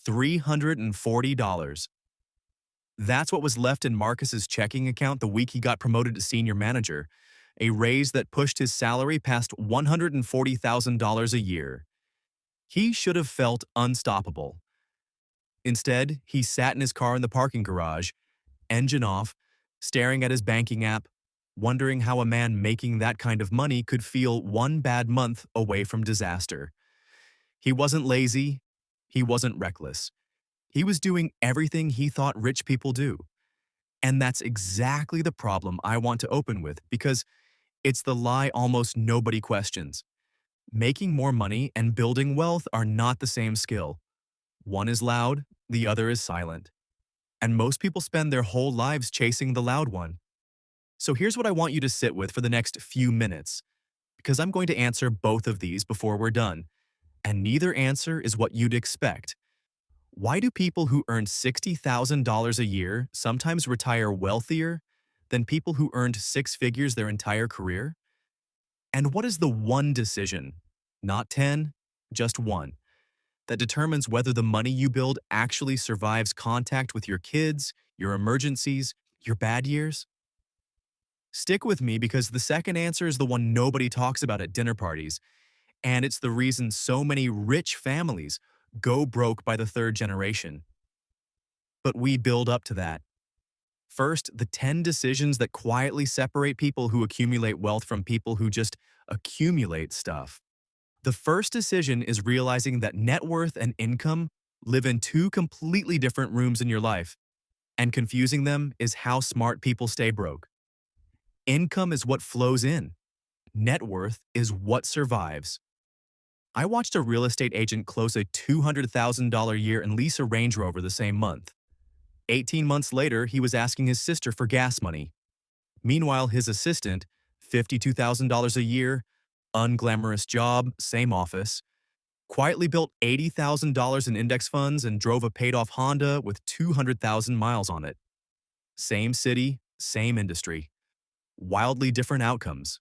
$340. That's what was left in Marcus's checking account the week he got promoted to senior manager, a raise that pushed his salary past $140,000 a year. He should have felt unstoppable. Instead, he sat in his car in the parking garage, engine off, staring at his banking app, wondering how a man making that kind of money could feel one bad month away from disaster. He wasn't lazy. He wasn't reckless. He was doing everything he thought rich people do. And that's exactly the problem I want to open with, because it's the lie almost nobody questions. Making more money and building wealth are not the same skill. One is loud, the other is silent. And most people spend their whole lives chasing the loud one. So here's what I want you to sit with for the next few minutes, because I'm going to answer both of these before we're done, and neither answer is what you'd expect. Why do people who earn $60,000 a year sometimes retire wealthier than people who earned six figures their entire career? And what is the one decision, not 10, just one, that determines whether the money you build actually survives contact with your kids, your emergencies, your bad years? Stick with me, because the second answer is the one nobody talks about at dinner parties, and it's the reason so many rich families go broke by the third generation. But we build up to that. First, the 10 decisions that quietly separate people who accumulate wealth from people who just accumulate stuff. The first decision is realizing that net worth and income live in two completely different rooms in your life, and confusing them is how smart people stay broke. Income is what flows in. Net worth is what survives. I watched a real estate agent close a $200,000 year and lease a Range Rover the same month. 18 months later, he was asking his sister for gas money. Meanwhile, his assistant, $52,000 a year, unglamorous job, same office, quietly built $80,000 in index funds and drove a paid-off Honda with 200,000 miles on it. Same city, same industry. Wildly different outcomes.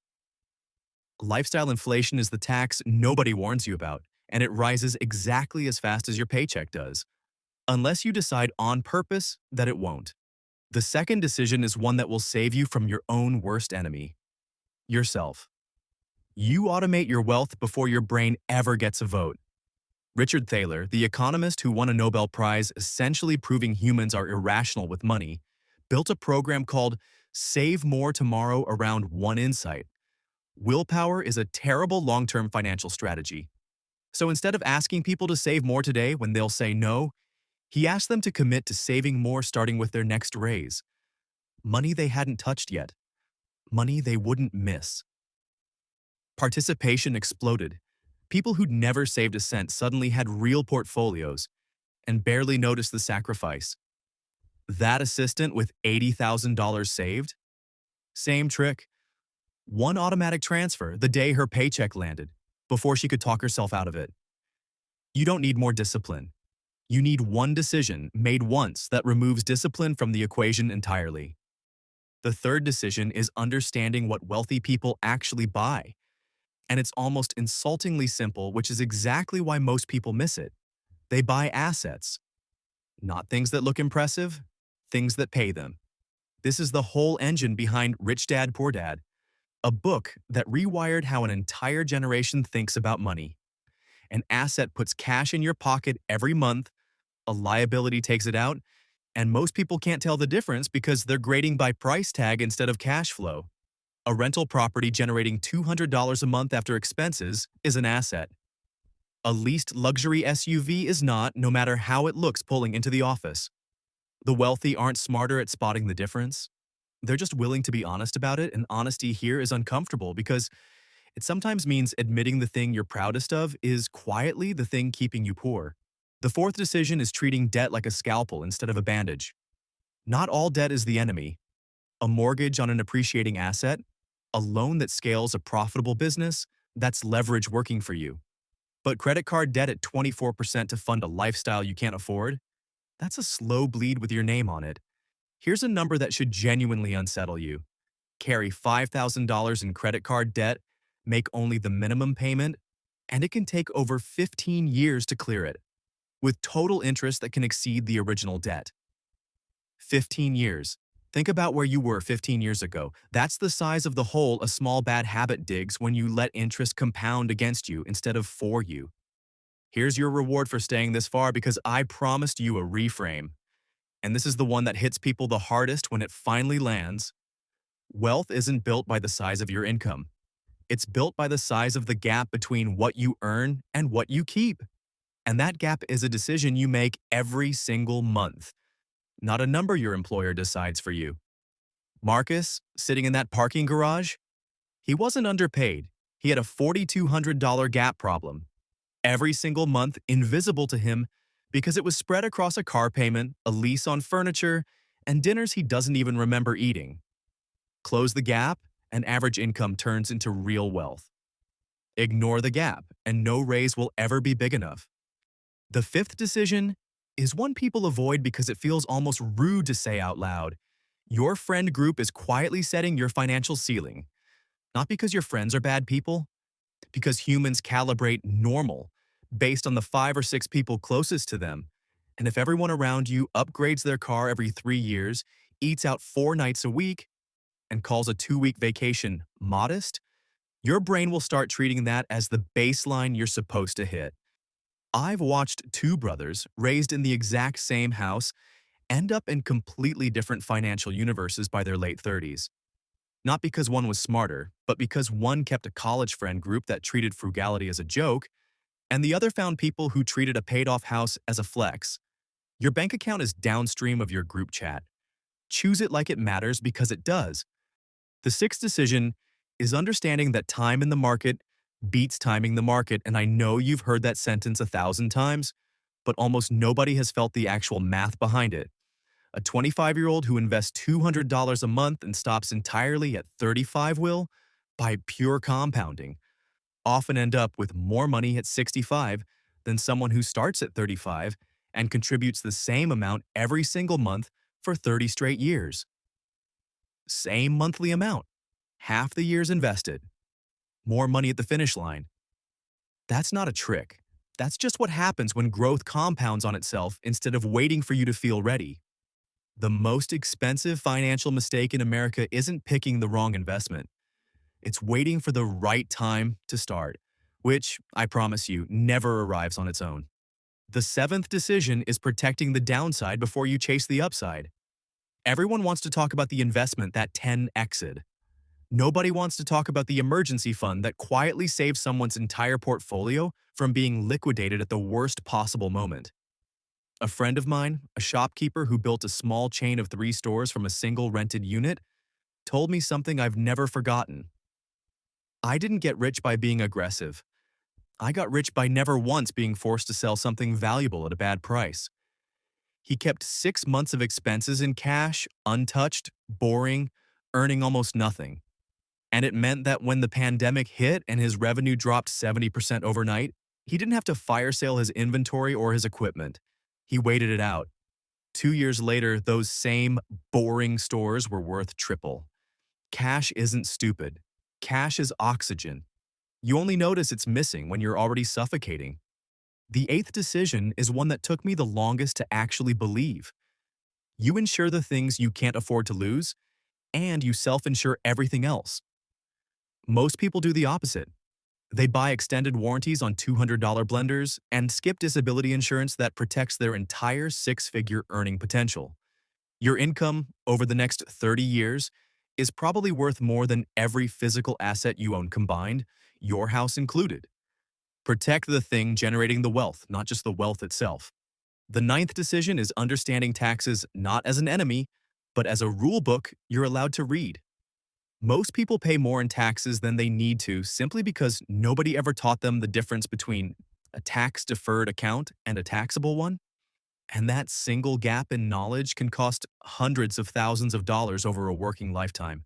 Lifestyle inflation is the tax nobody warns you about, and it rises exactly as fast as your paycheck does, unless you decide on purpose that it won't. The second decision is one that will save you from your own worst enemy, yourself. You automate your wealth before your brain ever gets a vote. Richard Thaler, the economist who won a Nobel Prize essentially proving humans are irrational with money, built a program called Save More Tomorrow around one insight. Willpower is a terrible long-term financial strategy. So instead of asking people to save more today when they'll say no, he asked them to commit to saving more starting with their next raise. Money they hadn't touched yet. Money they wouldn't miss. Participation exploded. People who'd never saved a cent suddenly had real portfolios and barely noticed the sacrifice. That assistant with $80,000 saved? Same trick. One automatic transfer the day her paycheck landed, before she could talk herself out of it. You don't need more discipline. You need one decision made once that removes discipline from the equation entirely. The third decision is understanding what wealthy people actually buy. And it's almost insultingly simple, which is exactly why most people miss it. They buy assets. Not things that look impressive, things that pay them. This is the whole engine behind Rich Dad, Poor Dad, a book that rewired how an entire generation thinks about money. An asset puts cash in your pocket every month, a liability takes it out, and most people can't tell the difference because they're grading by price tag instead of cash flow. A rental property generating $200 a month after expenses is an asset. A leased luxury SUV is not, no matter how it looks pulling into the office. The wealthy aren't smarter at spotting the difference. They're just willing to be honest about it, and honesty here is uncomfortable because it sometimes means admitting the thing you're proudest of is quietly the thing keeping you poor. The fourth decision is treating debt like a scalpel instead of a bandage. Not all debt is the enemy. A mortgage on an appreciating asset, a loan that scales a profitable business, that's leverage working for you. But credit card debt at 24% to fund a lifestyle you can't afford? That's a slow bleed with your name on it. Here's a number that should genuinely unsettle you. Carry $5,000 in credit card debt, make only the minimum payment, and it can take over 15 years to clear it. with total interest that can exceed the original debt. 15 years. Think about where you were 15 years ago. That's the size of the hole a small bad habit digs when you let interest compound against you instead of for you. Here's your reward for staying this far because I promised you a reframe. And this is the one that hits people the hardest when it finally lands. Wealth isn't built by the size of your income. It's built by the size of the gap between what you earn and what you keep. And that gap is a decision you make every single month, not a number your employer decides for you. Marcus, sitting in that parking garage, he wasn't underpaid. He had a $4,200 gap problem. Every single month, invisible to him because it was spread across a car payment, a lease on furniture, and dinners he doesn't even remember eating. Close the gap, and average income turns into real wealth. Ignore the gap, and no raise will ever be big enough. The fifth decision is one people avoid because it feels almost rude to say out loud. Your friend group is quietly setting your financial ceiling. Not because your friends are bad people, because humans calibrate normal based on the 5 or 6 people closest to them. And if everyone around you upgrades their car every 3 years, eats out 4 nights a week, and calls a 2-week vacation modest, your brain will start treating that as the baseline you're supposed to hit. I've watched two brothers raised in the exact same house end up in completely different financial universes by their late 30s. Not because one was smarter, but because one kept a college friend group that treated frugality as a joke, and the other found people who treated a paid-off house as a flex. Your bank account is downstream of your group chat. Choose it like it matters because it does. The sixth decision is understanding that time in the market beats timing the market, and I know you've heard that sentence 1,000 times, but almost nobody has felt the actual math behind it. A 25-year-old who invests $200 a month and stops entirely at 35 will, by pure compounding, often end up with more money at 65 than someone who starts at 35 and contributes the same amount every single month for 30 straight years. Same monthly amount, half the years invested, more money at the finish line. That's not a trick. That's just what happens when growth compounds on itself instead of waiting for you to feel ready. The most expensive financial mistake in America isn't picking the wrong investment. It's waiting for the right time to start, which, I promise you, never arrives on its own. The seventh decision is protecting the downside before you chase the upside. Everyone wants to talk about the investment that 10x'd. Nobody wants to talk about the emergency fund that quietly saves someone's entire portfolio from being liquidated at the worst possible moment. A friend of mine, a shopkeeper who built a small chain of 3 stores from a single rented unit, told me something I've never forgotten. I didn't get rich by being aggressive. I got rich by never once being forced to sell something valuable at a bad price. He kept 6 months of expenses in cash, untouched, boring, earning almost nothing. And it meant that when the pandemic hit and his revenue dropped 70% overnight, he didn't have to fire sale his inventory or his equipment. He waited it out. 2 years later, those same boring stores were worth triple. Cash isn't stupid. Cash is oxygen. You only notice it's missing when you're already suffocating. The eighth decision is one that took me the longest to actually believe. You insure the things you can't afford to lose, and you self-insure everything else. Most people do the opposite. They buy extended warranties on $200 blenders and skip disability insurance that protects their entire 6-figure earning potential. Your income over the next 30 years is probably worth more than every physical asset you own combined, your house included. Protect the thing generating the wealth, not just the wealth itself. The ninth decision is understanding taxes not as an enemy, but as a rule book you're allowed to read. Most people pay more in taxes than they need to simply because nobody ever taught them the difference between a tax-deferred account and a taxable one. And that single gap in knowledge can cost hundreds of thousands of dollars over a working lifetime.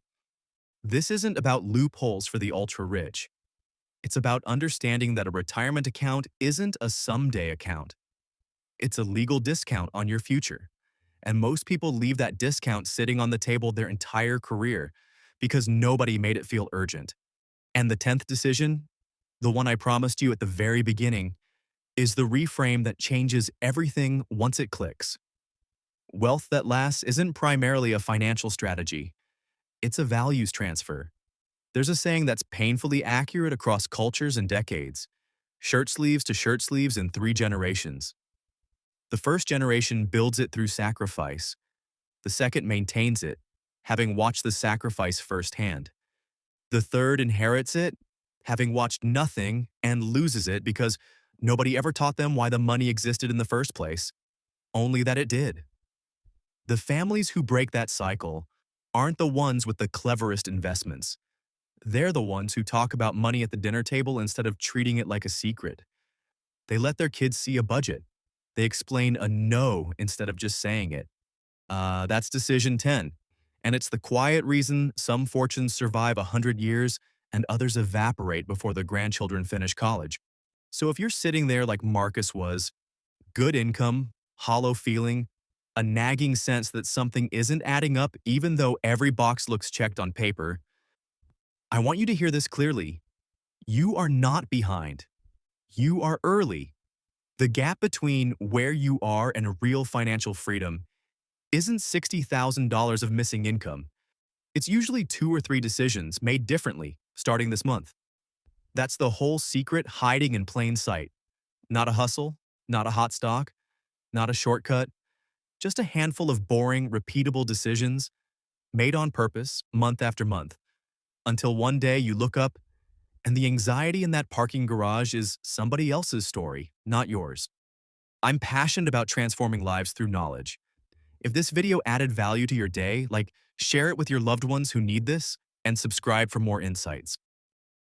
This isn't about loopholes for the ultra-rich. It's about understanding that a retirement account isn't a someday account. It's a legal discount on your future. And most people leave that discount sitting on the table their entire career because nobody made it feel urgent. And the 10th decision, the one I promised you at the very beginning, is the reframe that changes everything once it clicks. Wealth that lasts isn't primarily a financial strategy, it's a values transfer. There's a saying that's painfully accurate across cultures and decades: shirt sleeves to shirt sleeves in 3 generations. The first generation builds it through sacrifice. The second maintains it, having watched the sacrifice firsthand. The third inherits it, having watched nothing, and loses it because nobody ever taught them why the money existed in the first place, only that it did. The families who break that cycle aren't the ones with the cleverest investments. They're the ones who talk about money at the dinner table instead of treating it like a secret. They let their kids see a budget. They explain a no instead of just saying it. That's decision 10. And it's the quiet reason some fortunes survive 100 years and others evaporate before the grandchildren finish college. So if you're sitting there like Marcus was, good income, hollow feeling, a nagging sense that something isn't adding up even though every box looks checked on paper, I want you to hear this clearly. You are not behind. You are early. The gap between where you are and real financial freedom isn't $60,000 of missing income. It's usually 2 or 3 decisions made differently starting this month. That's the whole secret hiding in plain sight. Not a hustle, not a hot stock, not a shortcut, just a handful of boring, repeatable decisions made on purpose month after month, until one day you look up and the anxiety in that parking garage is somebody else's story, not yours. I'm passionate about transforming lives through knowledge. If this video added value to your day, share it with your loved ones who need this and subscribe for more insights.